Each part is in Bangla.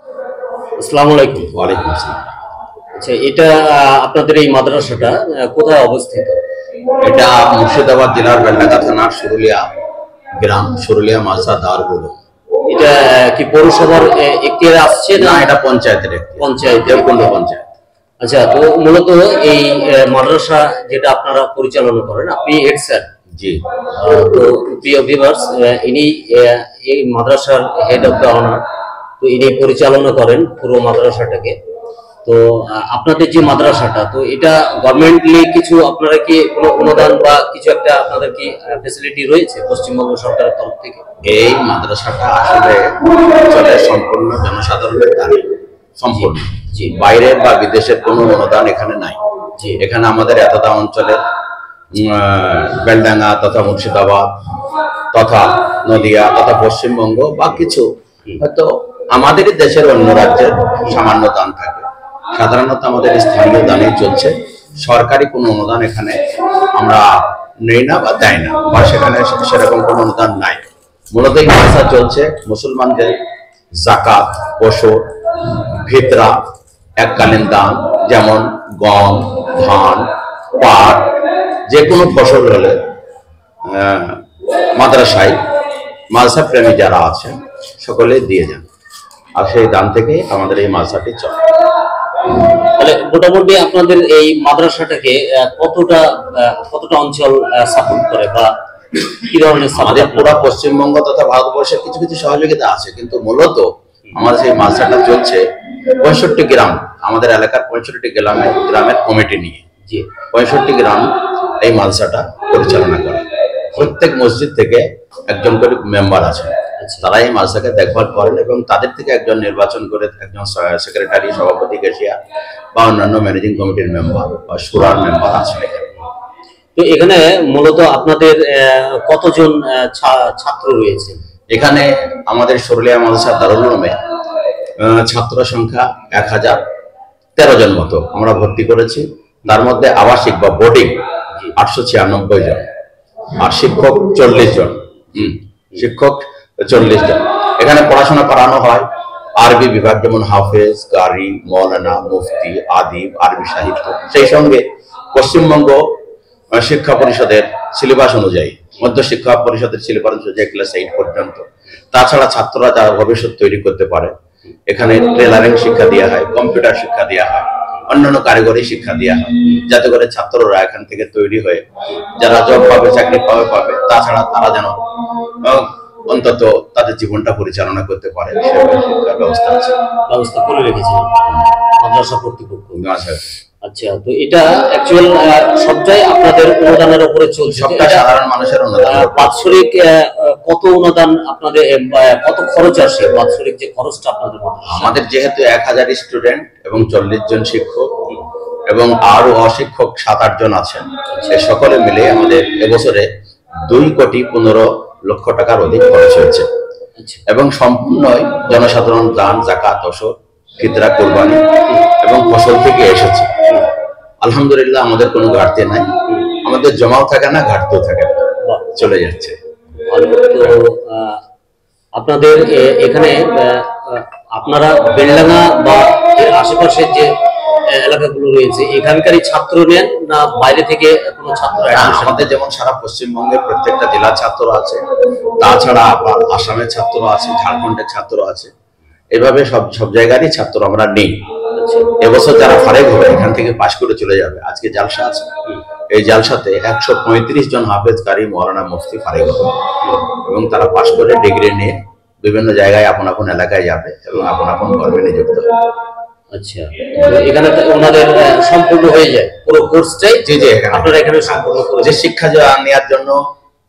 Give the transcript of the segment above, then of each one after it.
আসসালামু আলাইকুম। ওয়ালাইকুম আসসালাম। আচ্ছা, এটা আপনাদের এই মাদ্রাসাটা কোথায় অবস্থিত? এটা মুর্শিদাবাদ জেলার বেলডাঙ্গা থানার সুরুলিয়া গ্রাম, সুরুলিয়া মাদ্রাসা দারুল উলুম। এটা কি পৌরসভার এখতিয়ারে আসছে না, না? এটা পঞ্চায়েতের একটি পঞ্চায়েত, দেবকুণ্ড পঞ্চায়েত। আচ্ছা, তো মূলত এই মাদ্রাসা যেটা আপনারা পরিচালনা করেন, আপনি হেড স্যার। জি। তো প্রিয় ভিউয়ার্স, ইনি এই মাদ্রাসার হেড অফ দ্য অনার। তো ইনি পরিচালনা করেন পুরো মাদ্রাসাটাকে। তো আপনাদের যে মাদ্রাসাটা, তো এটা গভর্নমেন্টলি কিছু আপনারা কি কোনো অনুদান বা কিছু একটা আপনাদের কি ফ্যাসিলিটি রয়েছে পশ্চিমবঙ্গ সরকারের তরফ থেকে? এই মাদ্রাসাটা আসলে অঞ্চলের সম্পূর্ণ জনসাধারণের দাবি, সম্পূর্ণ। জি। বাইরের বা বিদেশের কোনো অনুদান এখানে নাই। জি। এখানে আমাদের এতটা অঞ্চলের বেলডাঙ্গা তথা মুর্শিদাবাদ তথা নদিয়া তথা পশ্চিমবঙ্গ বা কিছু হয়তো আমাদেরই দেশের অন্য রাজ্যের সামান্য দান থাকে। সাধারণত আমাদের স্থানীয় দানেই চলছে। সরকারি কোনো অনুদান এখানে আমরা নেই না বা দেয় না, বা সেখানে সেরকম কোনো অনুদান নাই। মূলত এই মাদ্রাসা চলছে মুসলমানদের জাকাত, ওশর, ফিতরা, এককালীন দান, যেমন গম, ধান, পাট, যে কোনো ফসল হলে মাদ্রাসায় মাদ্রাসা প্রেমী যারা আছেন সকলে দিয়ে যান, আর সেই দান থেকে আমাদের এই মাদ্রাসাটি চলে। তাহলে মোটামুটি আপনাদের এই মাদ্রাসাটাকে কতটা অঞ্চল সাপোর্ট করে, বা কি ধরনের আমাদের পুরো পশ্চিমবঙ্গ তথা ভারতবর্ষের কিছু কিছু সহযোগিতা আছে, কিন্তু মূলত আমাদের সেই মাদ্রাসাটা চলছে 65 গ্রাম, আমাদের এলাকার 65 গ্রামের কমিটি নিয়ে। জি। 65 গ্রাম এই মাদ্রাসাটা পরিচালনা করে। প্রত্যেক মসজিদ থেকে একজন করে মেম্বার আছে, তারা এই মাদ্রাসাকে দেখভাল করেন এবং তাদের থেকে একজন নির্বাচন করে একজন সেক্রেটারি, সভাপতি, ক্যাশিয়ার বা অন্যান্য ম্যানেজিং কমিটির মেম্বার বা শুরার মেম্বার আছেন এখানে। তো এখানে মূলত আপনাদের কতজন ছাত্র রয়েছে? এখানে আমাদের সরুলিয়া মাদ্রাসা দারুল উলুমে ছাত্র সংখ্যা 1013 জন মতো আমরা ভর্তি করেছি। তার মধ্যে আবাসিক বা বোর্ডিং 896 জন, আর শিক্ষক 40 জন। শিক্ষক 40 জন। এখানে পড়াশোনা করানো হয় আরবি বিভাগ, যেমন হাফেজ, কারি, মৌলানা, মুফতি, আদিব, আরবি সাহিত্য। সেই সঙ্গে পশ্চিমবঙ্গ শিক্ষা পরিষদের সিলেবাস অনুযায়ী, মধ্য শিক্ষা পরিষদের সিলেবাস অনুযায়ী ক্লাস 8 পর্যন্ত। তাছাড়া ছাত্ররা যারা ভবিষ্যৎ তৈরি করতে পারে, এখানে টেলারিং শিক্ষা দেওয়া হয়, কম্পিউটার শিক্ষা দেওয়া হয়, অন্যান্য কারিগরি শিক্ষা দেওয়া হয়, যাতে করে ছাত্ররা এখান থেকে তৈরি হয়ে যারা জব পাবে, চাকরি পাবে, তাছাড়া তারা যেন অন্তত তাদের জীবনটা পরিচালনা করতে পারে, শিক্ষার ব্যবস্থা করে রেখেছে মাদ্রাসা কর্তৃপক্ষ। আচ্ছা, আচ্ছা, তো এটা অ্যাকচুয়াল সবটাই আপনাদের অনুদানের উপরে চলছে? সবটা সাধারণ মানুষের অনুদান। বাৎসরিক কত অনুদান আপনাদের, কত খরচ আসে বাৎসরিক, যে খরচটা আপনাদের? আমাদের যেহেতু 1000 স্টুডেন্ট এবং 40 জন শিক্ষক এবং আরো অশিক্ষক 7-8 জন আছেন, সে সকলে মিলে আমাদের এবছরে 2,15,00,000 টাকার অধিক খরচ হয়েছে এবং সম্পূর্ণই জনসাধারণ দান, জাকাত, ওশর, ফিতরা, কুরবানি এবং ফসল থেকে এসেছে। আলহামদুলিল্লাহ, আমাদের কোনো ঘাটতি নাই। আমাদের জমাও থাকে না, ঘাটতিও থাকে না, চলে যাচ্ছে। তো আপনাদের এখানে আপনারা বেলডাঙ্গা বা এর আশেপাশের যে এলাকাগুলো রয়েছে, এখানকারই ছাত্র নেন না বাইরে থেকে কোনো ছাত্র? আমাদের যেমন সারা পশ্চিমবঙ্গের প্রত্যেকটা জেলার ছাত্র আছে, তাছাড়া আবার আসামের ছাত্র আছে, ঝাড়খণ্ডের ছাত্র আছে, এভাবে সব জায়গারই ছাত্র আমরা নেই। এবছর যারা ফারেক হবে, এখান থেকে পাশ করে চলে যাবে, আজকে জালসা আছে, এই জালসাতে 135 জন হাফেজ, কারি, মৌলানা, মুফতি ফারেক হবে এবং তারা পাশ করে ডিগ্রি নিয়ে বিভিন্ন জায়গায় আপন আপন এলাকায় যাবে এবং আপন আপন কর্মে নিযুক্ত হবে। আচ্ছা, তো এখানে ওনাদের সম্পূর্ণ হয়ে যায় পুরো কোর্সটাই? জি জি, আপনারা এখানে সম্পূর্ণ করে যে শিক্ষা নেওয়ার জন্য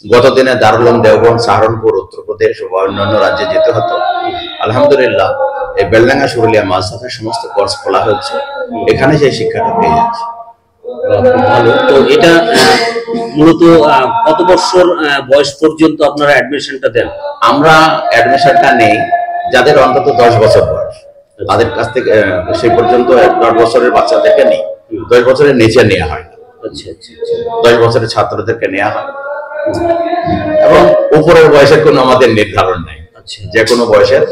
গত দিনে দারুল উলুম দেওবন্দ, সাহারনপুর, উত্তরপ্রদেশ বা অন্যান্য রাজ্যে যেতে হতো, আলহামদুলিল্লাহ এই বেলডাঙ্গা সুরুলিয়া মাদ্রাসায় সমস্ত কোর্স খোলা হচ্ছে, এখানে সেই শিক্ষাটা পেয়ে যাচ্ছে। ভালো। তো এটা মূলত কত বছর বয়স পর্যন্ত আপনারা অ্যাডমিশনটা দেন? আমরা অ্যাডমিশনটা নেই যাদের অন্তত 10 বছর বয়স, তাদের কাছ থেকে সেই পর্যন্ত 10 বছরের বাচ্চাদেরকে নেই, 10 বছরের নিচে নেওয়া হয় না। আচ্ছা আচ্ছা, 10 বছরের ছাত্রদেরকে নেওয়া হয় এবং উপরের বয়সের কোনো আমাদের নির্ধারণ নেই। আচ্ছা। যে কোনো বয়সের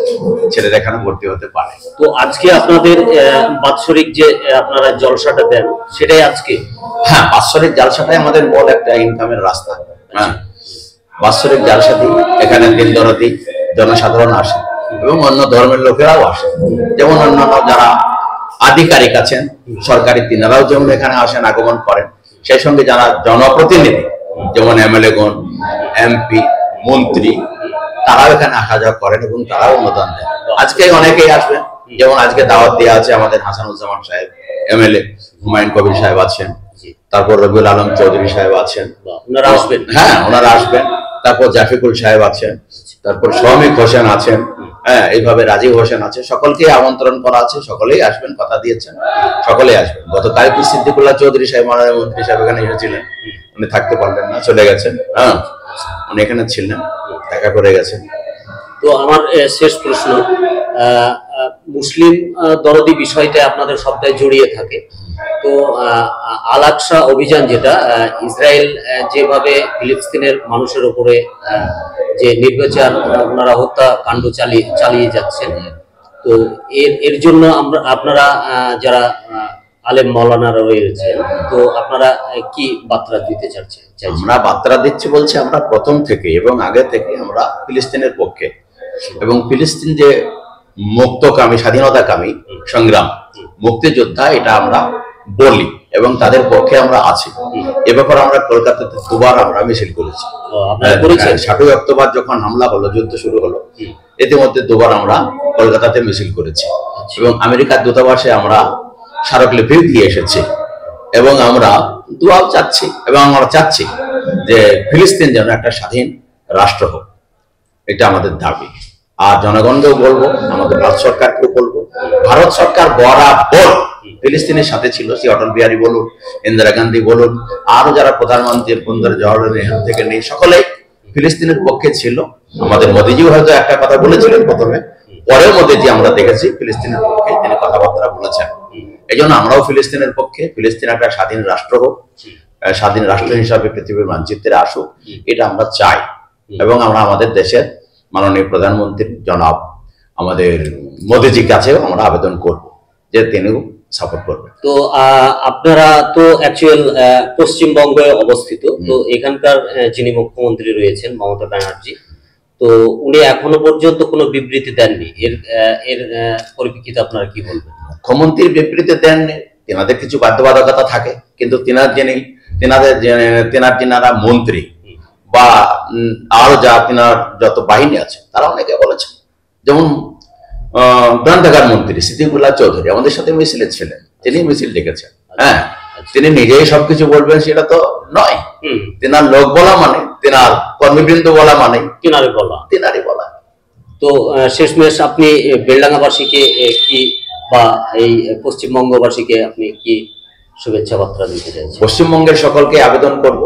ছেলেরা এখানে ভর্তি হতে পারে। তো আজকে আপনাদের বাৎসরিক যে আপনারা জলসাটা দেন সেটাই আজকে? হ্যাঁ, বাৎসরিক জালসাটাই আমাদের মূল একটা ইনকামের রাস্তা। হ্যাঁ, বাৎসরিক জালসা দিই, এখানে দিন দরদি জনসাধারণ আসে এবং অন্য ধর্মের লোকেরাও আসে, যেমন অন্যান্য যারা আধিকারিক আছেন সরকারি, তিনারাও যেমন এখানে আসেন, আগমন করেন। সেই সঙ্গে যারা জনপ্রতিনিধি যেমন এমএলএগণ, এমপি, মন্ত্রী, তারাও এখানে আসা যাওয়া করেন এবং তারাও অনুদান দেন। আজকে অনেকেই আসবেন, যেমন আজকে দাওয়াত দেওয়া আছে আমাদের হাসানুজ্জামান সাহেব এমএলএ, হুমায়ুন কবির সাহেব আছেন, তারপর রবিউল আলম চৌধুরী সাহেব আছেন, ওনারা আসবেন। হ্যাঁ, ওনারা আসবেন। তারপর জাফিকুল সাহেব আছেন, তারপর শৌমিক হোসেন আছেন, হ্যাঁ, এইভাবে রাজীব হোসেন আছে। সকলকে আমন্ত্রণ করা আছে, সকলেই আসবেন, কথা দিয়েছেন, সকলেই আসবেন। গতকাল কি সিদ্দিকুল্লাহ চৌধুরী সাহেব মাননীয় মন্ত্রী সাহেব এখানে এসেছিলেন, উনি থাকতে পারলেন না, চলে গেছেন। হ্যাঁ, উনি এখানে ছিলেন, দেখা করে গেছেন। তো আমার শেষ প্রশ্ন, মুসলিম দরদি বিষয়টা আপনাদের সবটাই জড়িয়ে থাকে। তো আল আকসা অভিযান, যেটা ইসরায়েল যেভাবে ফিলিস্তিনের মানুষের উপরে যে নির্বিচার ওনারা হত্যাকাণ্ড চালিয়ে যাচ্ছেন, তো এর জন্য আপনারা যারা আলেম মাওলানারা রয়েছেন, তো আপনারা কি বার্তা দিতে চাচ্ছেন? আমরা বার্তা দিচ্ছি বলছি, আমরা প্রথম থেকে এবং আগে থেকে আমরা ফিলিস্তিনের পক্ষে, এবং ফিলিস্তিন যে মুক্তকামী, স্বাধীনতাকামী সংগ্রাম, মুক্তিযোদ্ধা, এটা আমরা বলি এবং তাদের পক্ষে আমরা আছি। এ ব্যাপারে আমরা কলকাতাতে দুবার আমরা মিছিল করেছি। 7ই অক্টোবর যখন হামলা হলো, যুদ্ধ শুরু হলো, ইতিমধ্যে দুবার আমরা কলকাতাতে মিছিল করেছি এবং আমেরিকার দূতাবাসে আমরা স্মারকলিপি দিয়ে এসেছি এবং আমরা দোয়াও চাচ্ছি এবং আমরা চাচ্ছি যে ফিলিস্তিন যেন একটা স্বাধীন রাষ্ট্র হোক, এটা আমাদের দাবি। আর জনগণকেও বলবো, আমাদের ভারত সরকারকেও বলবো, ভারত সরকার বরাবর ফিলিস্তিনের সাথে ছিল। সে অটল বিহারী বলুন, ইন্দিরা গান্ধী বলুন, আরো যারা প্রধানমন্ত্রী বন্ধুরা জওহরলাল নেহরু থেকে নেই, সকলেই ফিলিস্তিনের পক্ষে ছিল। আমাদের মোদিজিও হয়তো একটা কথা বলেছিলেন প্রথমে, পরেও মোদিজি আমরা দেখেছি ফিলিস্তিনের পক্ষে তিনি কথাবার্তা বলেছেন। এই জন্য আমরাও ফিলিস্তিনের পক্ষে, ফিলিস্তিন একটা স্বাধীন রাষ্ট্র হোক, স্বাধীন রাষ্ট্র হিসাবে পৃথিবীর মানচিত্রে আসুক, এটা আমরা চাই। এবং আমরা আমাদের দেশের মাননীয় প্রধানমন্ত্রী জনাব আমাদের মোদিজির কাছেও আমরা আবেদন করব যে তিনিও সাপোর্ট করবেন। তো আপনারা তো অ্যাকচুয়াল পশ্চিমবঙ্গে অবস্থিত, তো এখানকার যিনি মুখ্যমন্ত্রী রয়েছেন মমতা ব্যানার্জি, তো উনি এখনো পর্যন্ত কোনো বিবৃতি দেননি। এর পরিপ্রেক্ষিতে আপনারা কি বলবেন? মুখ্যমন্ত্রীর বিবৃতি দেননি, তেনাদের কিছু বাধ্যবাধকতা থাকে, কিন্তু তেনারা মন্ত্রী বা আরো তেনার যত বাহিনী আছে তারা অনেকে বলেছেন, যেমন গ্রন্থাগার মন্ত্রী সিদ্দিকুল্লাহ চৌধুরী আমাদের সাথে মিছিলে ছিলেন, তিনি মিছিল ডেকেছেন। হ্যাঁ, তিনি নিজেই সবকিছু বলবেন সেটা তো নয়। তেনার লোক বলা মানে, তেনার কর্মীবৃন্দ বলা মানে তেনারই বলা। তো শেষমেশ আপনি বেলডাঙ্গাবাসীকে কি, বা এই পশ্চিমবঙ্গবাসীকে আপনি কি শুভেচ্ছা বার্তা দিতে চাইছেন? পশ্চিমবঙ্গের সকলকে আবেদন করব,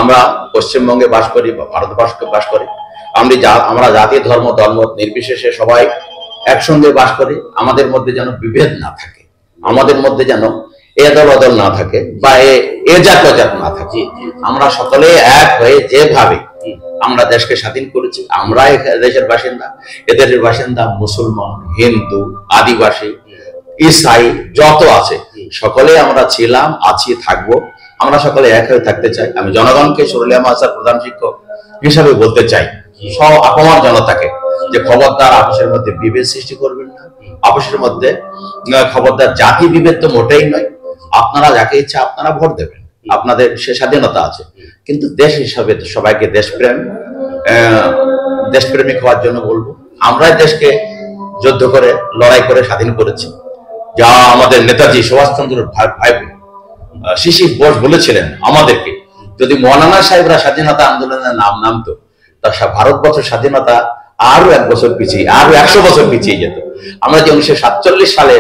আমরা পশ্চিমবঙ্গে বাস করি বা ভারতবর্ষে বাস করি, আমরা জাতি ধর্ম দলমত নির্বিশেষে সবাই একসঙ্গে বাস করি। আমাদের মধ্যে যেন বিভেদ না থাকে, আমাদের মধ্যে যেন এ দল অদল না থাকে বা এ জাত অজাত না থাকে। আমরা সকলে এক হয়ে যেভাবে আমরা দেশকে স্বাধীন করেছি, আমরা দেশের বাসিন্দা, এদেশের বাসিন্দা মুসলমান, হিন্দু, আদিবাসী, ইসাই যত আছে সকলে আমরা ছিলাম, আছি, থাকবো। আমরা সকলে এক হয়ে থাকতে চাই। আমি জনগণকে সরুলিয়া মাদ্রাসার প্রধান শিক্ষক হিসাবে বলতে চাই, সব আপামর জনতাকে, যে খবরদার আপসের মধ্যে বিভেদ সৃষ্টি করবেন না। আপসের মধ্যে খবরদার জাতি বিভেদ তো মোটেই নয়। আপনারা যাকে ইচ্ছা আপনারা ভোট দেবেন, আপনাদের সে স্বাধীনতা আছে, কিন্তু দেশ হিসাবে সবাইকে দেশপ্রেমিক হওয়ার জন্য বলবো। আমরা দেশকে যুদ্ধ করে লড়াই করে স্বাধীন করেছি, যা আমাদের নেতাজি সুভাষচন্দ্রের ভাই শিশির বোস বলেছিলেন আমাদেরকে, যদি মৌলানা সাহেবরা স্বাধীনতা আন্দোলনের নাম নামতো, তা ভারতবর্ষের স্বাধীনতা আরো 1 বছর পিছিয়ে, আরো 100 বছর পিছিয়ে যেত। আমরা যে 1947 সালে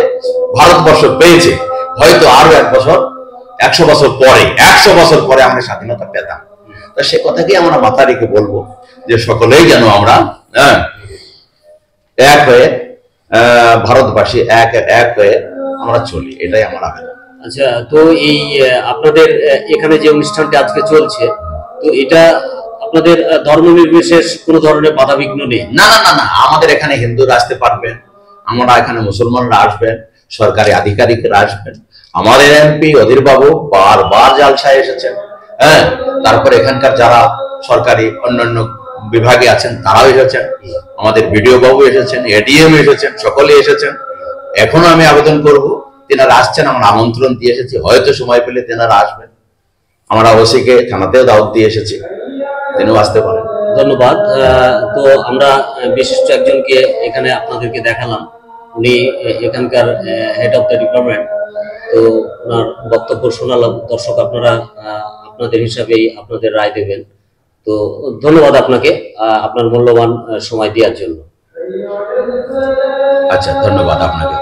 ভারতবর্ষ পেয়েছি, হয়তো আরো 100 বছর পরে আমরা স্বাধীনতা পেতাম। তা সে কথাকে আমরা মাথা রেখে বলবো যে সকলেই যেন আমরা এক হয়ে ভারতবাসী এক হয়ে আমরা চলি, এটাই আমার আবেদন। আচ্ছা, তো এই আপনাদের এখানে যে অনুষ্ঠানটি আজকে চলছে, তো এটা আপনাদের ধর্ম নির্বিশেষ কোনো ধরনের বাধাবিঘ্ন নেই? না না না না, আমাদের এখানে হিন্দুরা আসতে পারবেন, আমরা এখানে মুসলমানরা আসবেন, সরকারি আধিকারিকরা আসবেন। আমাদের এমপি অধীর বাবু বারবার জালসায় এসেছেন, হ্যাঁ। তারপর এখানকার যারা সরকারি অন্যান্য বিভাগে আছেন তারাও এসেছেন, আমাদের বিডিও বাবু এসেছেন, এডিএম এসেছেন, সকলে এসেছেন। এখনো আমি আবেদন করব, তেনারা আসছেন, আমরা আমন্ত্রণ দিয়ে এসেছি, হয়তো সময় পেলে তেনারা আসবেন। আমরা ওসিকে থানাতেও দাওয়াত দিয়ে এসেছি, তিনিও আসতে পারেন। ধন্যবাদ। তো আমরা বিশিষ্ট একজনকে এখানে আপনাদেরকে দেখালাম, উনি এখানকার হেড অফ দ্য ডিপার্টমেন্ট। তো ওনার বক্তব্য শোনালাম, দর্শক আপনারা আপনাদের হিসাবেই আপনাদের রায় দেবেন। তো ধন্যবাদ আপনাকে আপনার মূল্যবান সময় দেওয়ার জন্য। আচ্ছা, ধন্যবাদ আপনাকে।